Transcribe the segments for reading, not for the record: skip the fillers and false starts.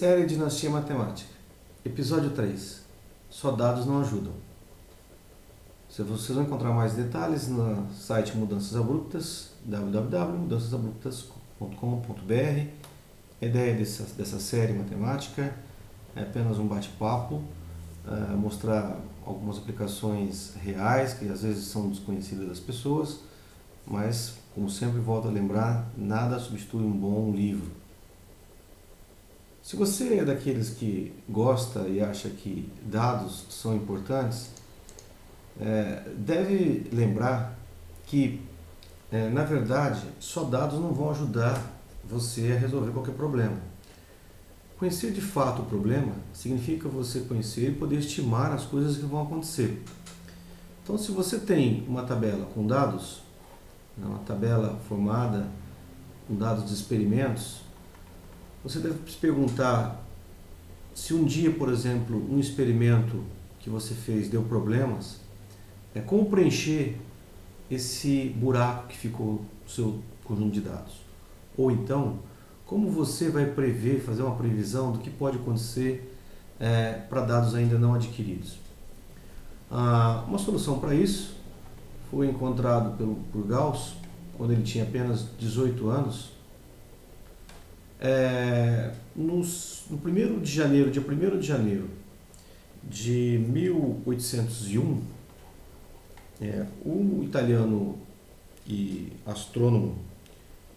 Série Dinastia Matemática, episódio 3. Só dados não ajudam. Vocês vão encontrar mais detalhes no site Mudanças Abruptas, www.mudançasabruptas.com.br. A ideia dessa série matemática é apenas um bate-papo, mostrar algumas aplicações reais que às vezes são desconhecidas das pessoas, mas, como sempre volto a lembrar, nada substitui um bom livro. Se você é daqueles que gosta e acha que dados são importantes, deve lembrar que, na verdade, só dados não vão ajudar você a resolver qualquer problema. Conhecer de fato o problema significa você conhecer e poder estimar as coisas que vão acontecer. Então, se você tem uma tabela com dados, uma tabela formada com dados de experimentos, você deve se perguntar se um dia, por exemplo, um experimento que você fez deu problemas, como preencher esse buraco que ficou no seu conjunto de dados. Ou então, como você vai prever, fazer uma previsão do que pode acontecer para dados ainda não adquiridos. Uma solução para isso foi encontrado por Gauss, quando ele tinha apenas 18 anos, no 1º de janeiro, dia 1º de janeiro de 1801, o italiano e astrônomo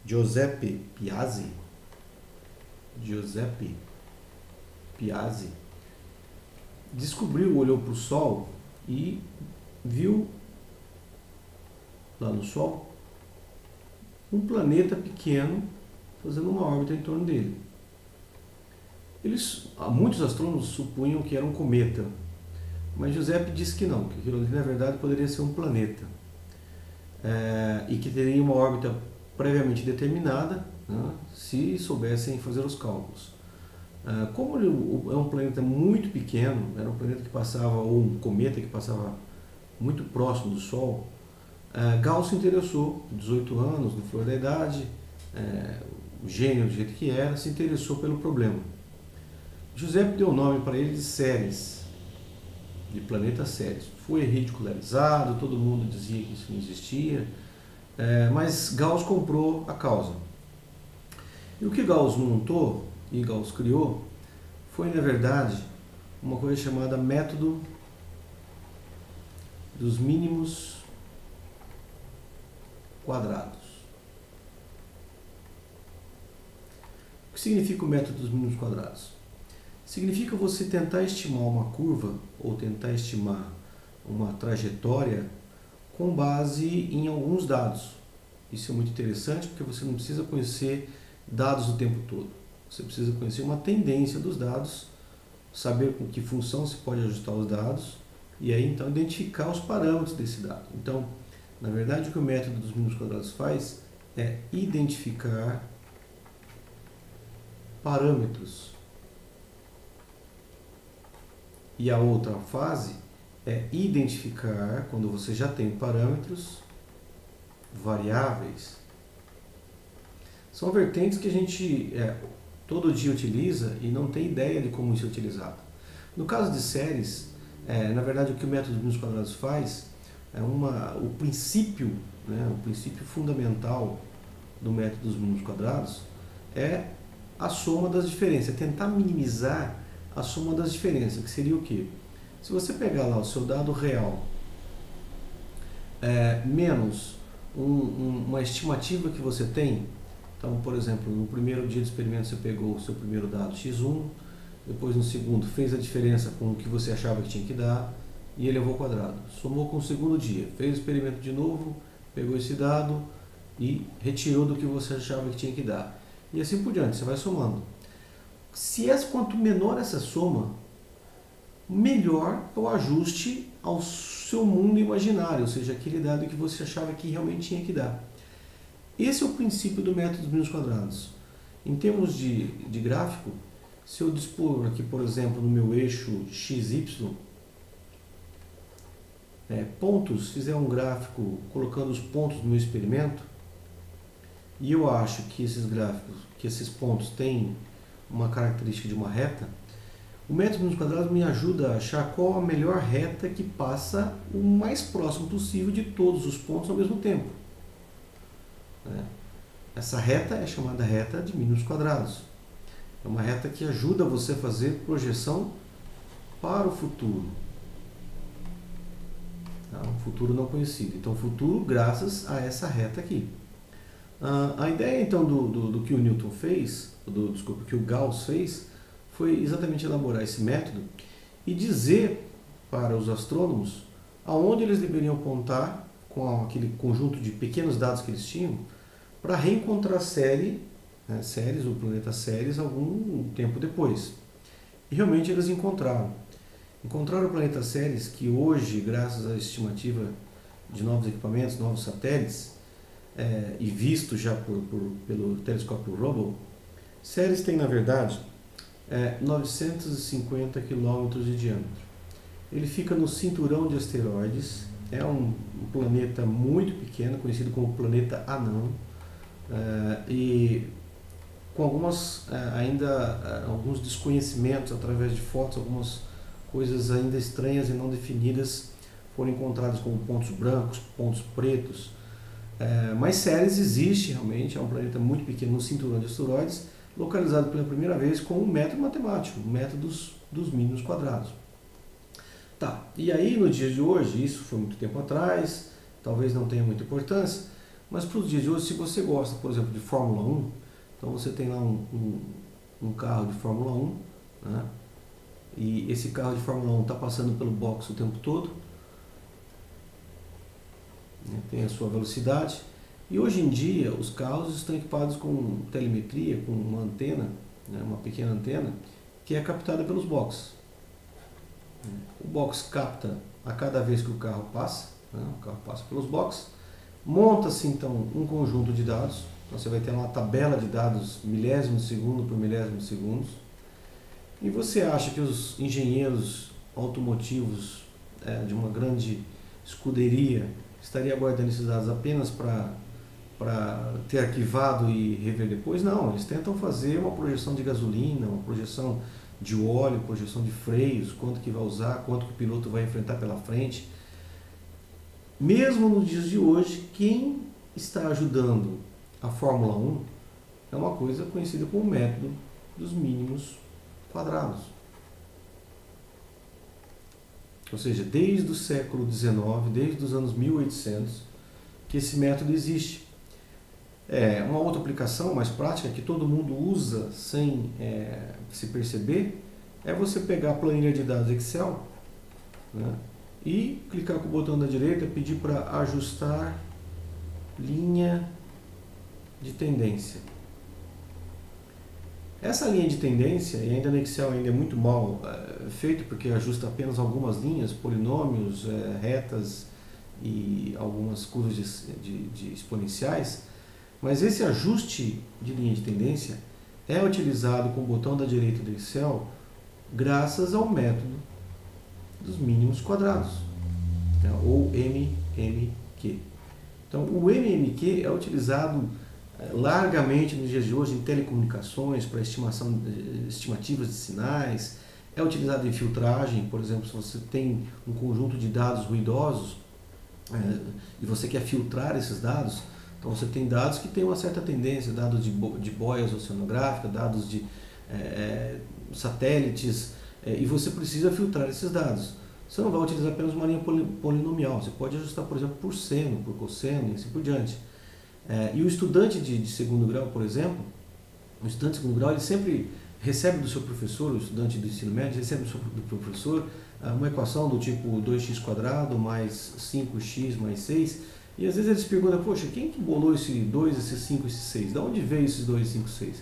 Giuseppe Piazzi descobriu, olhou para o Sol e viu lá no Sol um planeta pequeno fazendo uma órbita em torno dele. Muitos astrônomos supunham que era um cometa, mas Giuseppe disse que não, que aquilo ali na verdade poderia ser um planeta, e que teria uma órbita previamente determinada, né, se soubessem fazer os cálculos. Como ele é um planeta muito pequeno, era um planeta que passava, ou um cometa que passava muito próximo do Sol, Gauss se interessou, 18 anos, no flor da idade, gênio do jeito que era, se interessou pelo problema. Giuseppe deu o nome para ele de Ceres, de planeta Ceres. Foi ridicularizado, todo mundo dizia que isso não existia, mas Gauss comprou a causa. E o que Gauss montou e Gauss criou foi, na verdade, uma coisa chamada método dos mínimos quadrados. O que significa o método dos mínimos quadrados? Significa você tentar estimar uma curva ou tentar estimar uma trajetória com base em alguns dados. Isso é muito interessante porque você não precisa conhecer dados o tempo todo. Você precisa conhecer uma tendência dos dados, saber com que função se pode ajustar os dados e aí então identificar os parâmetros desse dado. Então, na verdade, o que o método dos mínimos quadrados faz é identificar parâmetros. E a outra fase é identificar, quando você já tem parâmetros, variáveis. São vertentes que a gente todo dia utiliza e não tem ideia de como isso é utilizado. No caso de séries, na verdade o que o método dos mínimos quadrados faz o princípio fundamental do método dos mínimos quadrados é a soma das diferenças, é tentar minimizar a soma das diferenças, que seria o quê? Se você pegar lá o seu dado real, menos uma estimativa que você tem, então, por exemplo, no primeiro dia de experimento você pegou o seu primeiro dado x1, depois no segundo fez a diferença com o que você achava que tinha que dar e elevou ao quadrado. Somou com o segundo dia, fez o experimento de novo, pegou esse dado e retirou do que você achava que tinha que dar. E assim por diante, você vai somando. Quanto menor essa soma, melhor o ajuste ao seu mundo imaginário, ou seja, aquele dado que você achava que realmente tinha que dar. Esse é o princípio do método dos mínimos quadrados. Em termos de gráfico, se eu dispor aqui, por exemplo, no meu eixo XY, pontos, fizer um gráfico colocando os pontos no meu experimento, e eu acho que esses gráficos, que esses pontos têm uma característica de uma reta, o método dos quadrados me ajuda a achar qual a melhor reta que passa o mais próximo possível de todos os pontos ao mesmo tempo. Essa reta é chamada reta de mínimos quadrados. É uma reta que ajuda você a fazer projeção para o futuro. Um futuro não conhecido. Então, futuro graças a essa reta aqui. A ideia, então, do que o Newton fez, que o Gauss fez, foi exatamente elaborar esse método e dizer para os astrônomos aonde eles deveriam apontar com aquele conjunto de pequenos dados que eles tinham para reencontrar Ceres, o planeta Ceres, algum tempo depois. E realmente eles encontraram. Encontraram o planeta Ceres, que hoje, graças à estimativa de novos equipamentos, novos satélites, e visto já pelo telescópio Hubble, Ceres tem, na verdade, 950 km de diâmetro. Ele fica no cinturão de asteroides, é um planeta muito pequeno, conhecido como planeta anão, e com alguns desconhecimentos através de fotos, algumas coisas ainda estranhas e não definidas foram encontradas como pontos brancos, pontos pretos. Mas Ceres existe realmente, é um planeta muito pequeno no cinturão de asteroides, localizado pela primeira vez com um método matemático, o método dos mínimos quadrados. Tá, e aí no dia de hoje, isso foi muito tempo atrás, talvez não tenha muita importância, mas para os dias de hoje, se você gosta, por exemplo, de Fórmula 1, então você tem lá um carro de Fórmula 1, né? E esse carro de Fórmula 1 está passando pelo box o tempo todo, né? Tem a sua velocidade, e hoje em dia os carros estão equipados com telemetria, com uma antena, né? Uma pequena antena, que é captada pelos boxes. O box capta a cada vez que o carro passa, né? O carro passa pelos boxes, monta-se então um conjunto de dados, então você vai ter uma tabela de dados milésimo de segundo por milésimo de segundos, e você acha que os engenheiros automotivos de uma grande escuderia estariam guardando esses dados apenas para ter arquivado e rever depois? Não, eles tentam fazer uma projeção de gasolina, uma projeção de óleo, projeção de freios, quanto que vai usar, quanto que o piloto vai enfrentar pela frente. Mesmo nos dias de hoje, quem está ajudando a Fórmula 1 é uma coisa conhecida como método dos mínimos quadrados. Ou seja, desde o século XIX, desde os anos 1800, que esse método existe. Uma outra aplicação mais prática que todo mundo usa sem se perceber é você pegar a planilha de dados Excel, né, e clicar com o botão da direita e pedir para ajustar linha de tendência. Essa linha de tendência, e ainda no Excel ainda é muito mal feito, porque ajusta apenas algumas linhas, polinômios, retas e algumas curvas de exponenciais, mas esse ajuste de linha de tendência é utilizado com o botão da direita do Excel graças ao método dos mínimos quadrados, né, ou MMQ. Então, o MMQ é utilizado largamente nos dias de hoje em telecomunicações para estimativas de sinais, é utilizado em filtragem, por exemplo, se você tem um conjunto de dados ruidosos e você quer filtrar esses dados, então você tem dados que têm uma certa tendência, dados de boias oceanográficas, dados de satélites, e você precisa filtrar esses dados. Você não vai utilizar apenas uma linha polinomial, você pode ajustar, por exemplo, por seno, por cosseno e assim por diante. E o estudante de segundo grau, por exemplo, o estudante de segundo grau, ele sempre recebe do seu professor, o estudante do ensino médio, recebe do professor uma equação do tipo 2x² mais 5x mais 6, e às vezes eles perguntam, poxa, quem que bolou esse 2, esse 5, esse 6? De onde veio esses 2, 5, 6?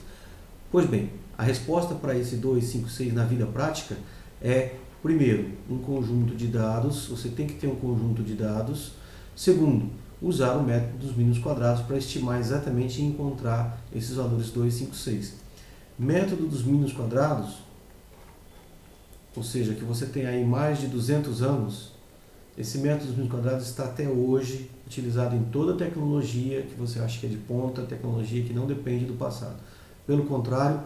Pois bem, a resposta para esse 2, 5, 6 na vida prática é, primeiro, um conjunto de dados, você tem que ter um conjunto de dados. Segundo, usar o método dos mínimos quadrados para estimar exatamente e encontrar esses valores 2, 5, 6. Método dos mínimos quadrados, ou seja, que você tem aí mais de 200 anos, esse método dos mínimos quadrados está até hoje utilizado em toda a tecnologia que você acha que é de ponta, tecnologia que não depende do passado. Pelo contrário,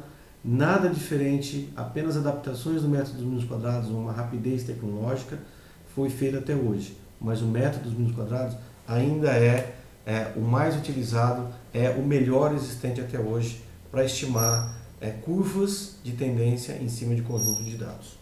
Nada diferente, apenas adaptações do método dos mínimos quadrados, uma rapidez tecnológica, foi feita até hoje. Mas o método dos mínimos quadrados ainda é o mais utilizado, é o melhor existente até hoje para estimar curvas de tendência em cima de conjunto de dados.